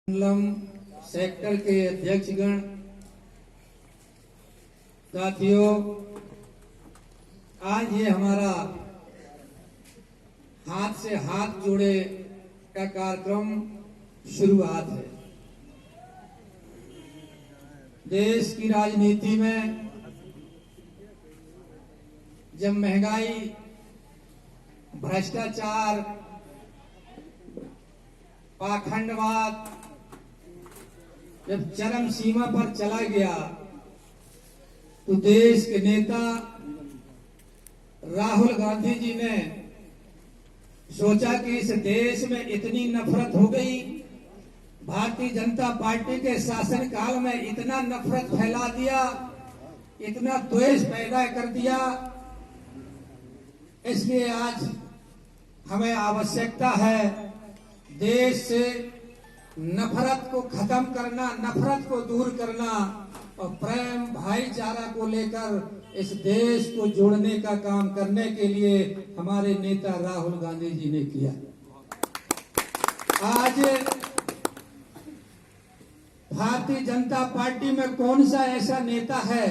मंडलम sector के अध्यक्षगण, साथियों, आज ये हमारा हाथ से हाथ जोड़े का कार्यक्रम शुरुआत है। देश की राजनीति में जब महंगाई, भ्रष्टाचार, पाखंडवाद जब चरम सीमा पर चला गया तो देश के नेता राहुल गांधी जी ने सोचा कि इस देश में इतनी नफरत हो गई, भारतीय जनता पार्टी के शासनकाल में इतना नफरत फैला दिया, इतना द्वेष पैदा कर दिया, इसलिए आज हमें आवश्यकता है देश से नफरत को खत्म करना, नफरत को दूर करना और प्रेम भाईचारा को लेकर इस देश को जोड़ने का काम करने के लिए हमारे नेता राहुल गांधी जी ने किया। आज भारतीय जनता पार्टी में कौन सा ऐसा नेता है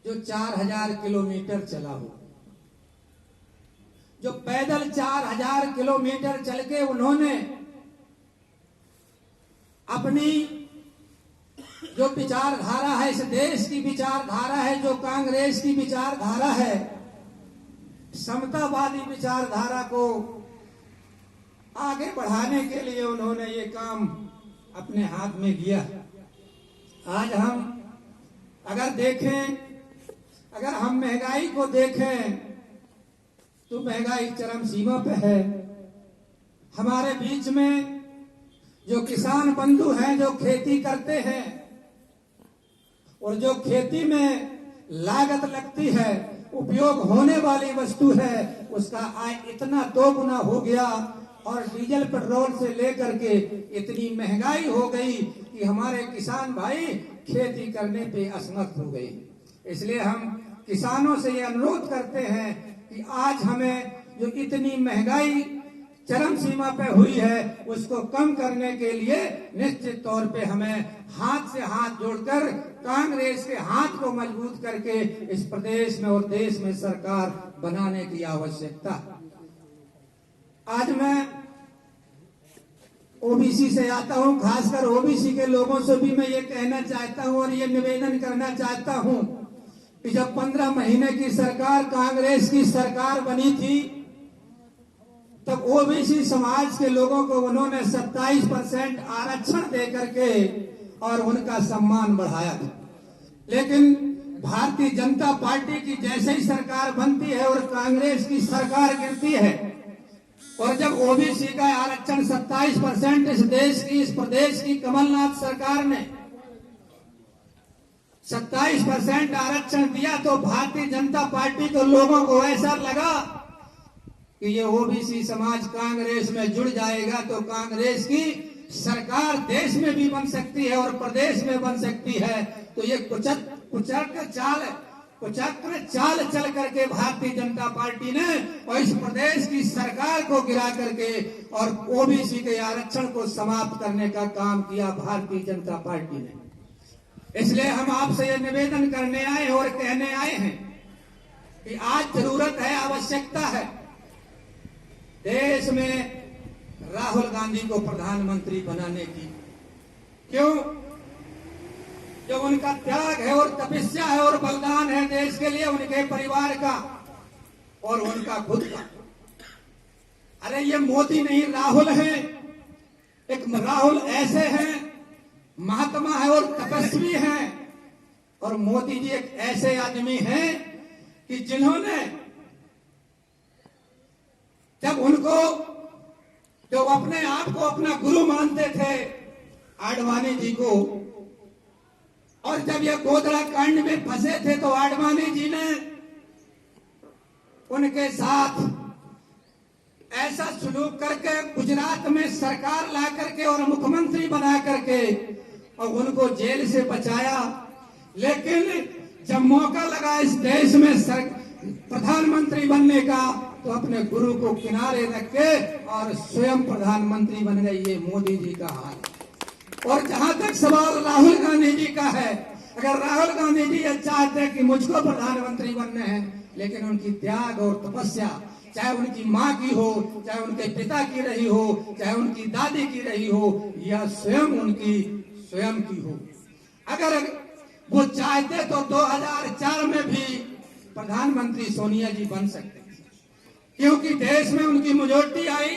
जो 4000 किलोमीटर चला हो, जो पैदल 4000 किलोमीटर चल के उन्होंने अपनी जो विचारधारा है, इस देश की विचारधारा है, जो कांग्रेस की विचारधारा है, समतावादी विचारधारा को आगे बढ़ाने के लिए उन्होंने ये काम अपने हाथ में लिया। आज हम अगर देखें, अगर हम महंगाई को देखें तो महंगाई चरम सीमा पे है। हमारे बीच में जो किसान बंधु हैं, जो खेती करते हैं और जो खेती में लागत लगती है, उपयोग होने वाली वस्तु है, उसका आय इतना 2 गुना हो गया और डीजल पेट्रोल से लेकर के इतनी महंगाई हो गई कि हमारे किसान भाई खेती करने पे असमर्थ हो गए। इसलिए हम किसानों से ये अनुरोध करते हैं कि आज हमें जो इतनी महंगाई चरम सीमा पे हुई है उसको कम करने के लिए निश्चित तौर पे हमें हाथ से हाथ जोड़कर कांग्रेस के हाथ को मजबूत करके इस प्रदेश में और देश में सरकार बनाने की आवश्यकता। आज मैं ओबीसी से आता हूं, खासकर ओबीसी के लोगों से भी मैं ये कहना चाहता हूं और ये निवेदन करना चाहता हूं कि जब 15 महीने की सरकार कांग्रेस की सरकार बनी थी तब ओबीसी समाज के लोगों को उन्होंने 27% आरक्षण दे करके और उनका सम्मान बढ़ाया था। लेकिन भारतीय जनता पार्टी की जैसे ही सरकार बनती है और कांग्रेस की सरकार गिरती है और जब ओबीसी का आरक्षण 27% इस देश की, इस प्रदेश की कमलनाथ सरकार ने 27% आरक्षण दिया तो भारतीय जनता पार्टी के लोगों को ऐसा लगा कि ये ओबीसी समाज कांग्रेस में जुड़ जाएगा तो कांग्रेस की सरकार देश में भी बन सकती है और प्रदेश में बन सकती है। तो ये कुचक्र चाल चल करके भारतीय जनता पार्टी ने और इस प्रदेश की सरकार को गिरा करके और ओबीसी के आरक्षण को समाप्त करने का काम किया भारतीय जनता पार्टी ने। इसलिए हम आपसे ये निवेदन करने आए और कहने आए हैं कि आज जरूरत है, आवश्यकता है देश में राहुल गांधी को प्रधानमंत्री बनाने की। क्यों? जो उनका त्याग है और तपस्या है और बलिदान है देश के लिए, उनके परिवार का और उनका खुद का। अरे ये मोदी नहीं, राहुल है। एक राहुल ऐसे हैं, महात्मा है और तपस्वी हैं, और मोदी जी एक ऐसे आदमी हैं कि जिन्होंने जब उनको, जो अपने आप को अपना गुरु मानते थे आडवाणी जी को, और जब ये गोधरा कांड में फंसे थे तो आडवाणी जी ने उनके साथ ऐसा सलूक करके गुजरात में सरकार ला करके और मुख्यमंत्री बना करके और उनको जेल से बचाया। लेकिन जब मौका लगा इस देश में प्रधानमंत्री बनने का तो अपने गुरु को किनारे रख के और स्वयं प्रधानमंत्री बन गई। ये मोदी जी का हाल है। और जहां तक सवाल राहुल गांधी जी का है, अगर राहुल गांधी जी ये चाहते हैं कि मुझको प्रधानमंत्री बनने हैं, लेकिन उनकी त्याग और तपस्या, चाहे उनकी माँ की हो, चाहे उनके पिता की रही हो, चाहे उनकी दादी की रही हो, या स्वयं उनकी स्वयं की हो, अगर वो चाहते तो 2004 में भी प्रधानमंत्री सोनिया जी बन सकते थे, क्योंकि देश में उनकी मेजॉरिटी आई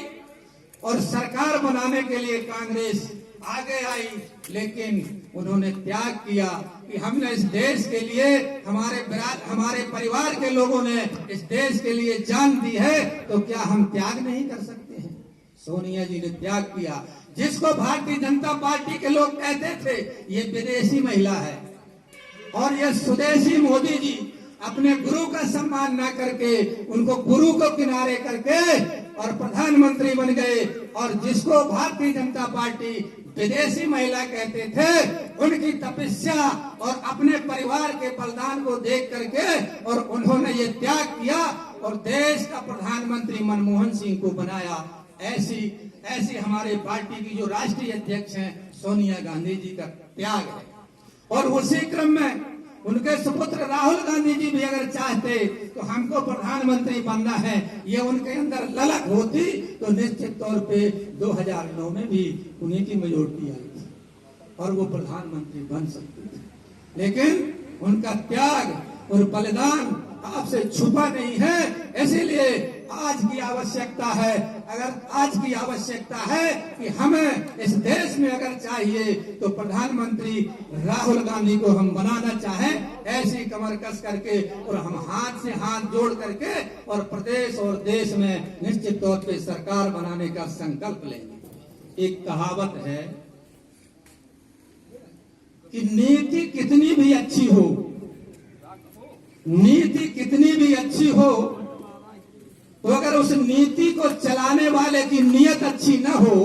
और सरकार बनाने के लिए कांग्रेस आगे आई। लेकिन उन्होंने त्याग किया कि हमने इस देश के लिए, हमारे परिवार के लोगों ने इस देश के लिए जान दी है, तो क्या हम त्याग नहीं कर सकते हैं? सोनिया जी ने त्याग किया। जिसको भारतीय जनता पार्टी के लोग कहते थे ये विदेशी महिला है, और ये स्वदेशी मोदी जी अपने गुरु का सम्मान ना करके, उनको गुरु को किनारे करके और प्रधानमंत्री बन गए। और जिसको भारतीय जनता पार्टी विदेशी महिला कहते थे, उनकी तपस्या और अपने परिवार के बलिदान को देख करके और उन्होंने ये त्याग किया और देश का प्रधानमंत्री मनमोहन सिंह को बनाया। ऐसी हमारे पार्टी की जो राष्ट्रीय अध्यक्ष हैं सोनिया गांधी जी का त्याग है। और उसी क्रम में उनके सुपुत्र राहुल गांधी जी भी अगर चाहते तो हमको प्रधानमंत्री बनना है, ये उनके अंदर ललक होती तो निश्चित तौर पे 2009 में भी उन्हीं की मेजॉरिटी आई थी और वो प्रधानमंत्री बन सकते थे। लेकिन उनका त्याग और बलिदान आपसे छुपा नहीं है। इसीलिए आज की आवश्यकता है, अगर आज की आवश्यकता है कि हमें इस देश में अगर चाहिए तो प्रधानमंत्री राहुल गांधी को हम बनाना चाहें, ऐसी कमर कस करके और हम हाथ से हाथ जोड़ करके और प्रदेश और देश में निश्चित तौर पे सरकार बनाने का संकल्प लेंगे। एक कहावत है कि नीति कितनी भी अच्छी हो, नीति कितनी भी अच्छी हो, तो अगर उस नीति को चलाने वाले की नीयत अच्छी न हो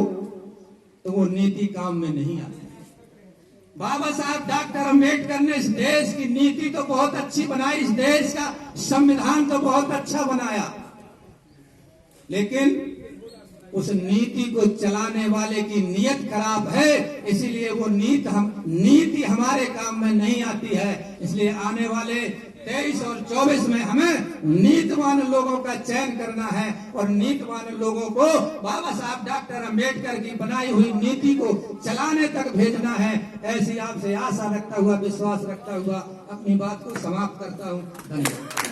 तो वो नीति काम में नहीं आती। बाबा साहब डॉक्टर अंबेडकर ने इस देश की नीति तो बहुत अच्छी बनाई, इस देश का संविधान तो बहुत अच्छा बनाया, लेकिन उस नीति को चलाने वाले की नीयत खराब है, इसीलिए वो नीति हमारे काम में नहीं आती है। इसलिए आने वाले 23 और 24 में हमें नीतिवान लोगों का चयन करना है और नीतिवान लोगों को बाबा साहब डॉक्टर अंबेडकर की बनाई हुई नीति को चलाने तक भेजना है। ऐसी आपसे आशा रखता हुआ, विश्वास रखता हुआ अपनी बात को समाप्त करता हूँ। धन्यवाद।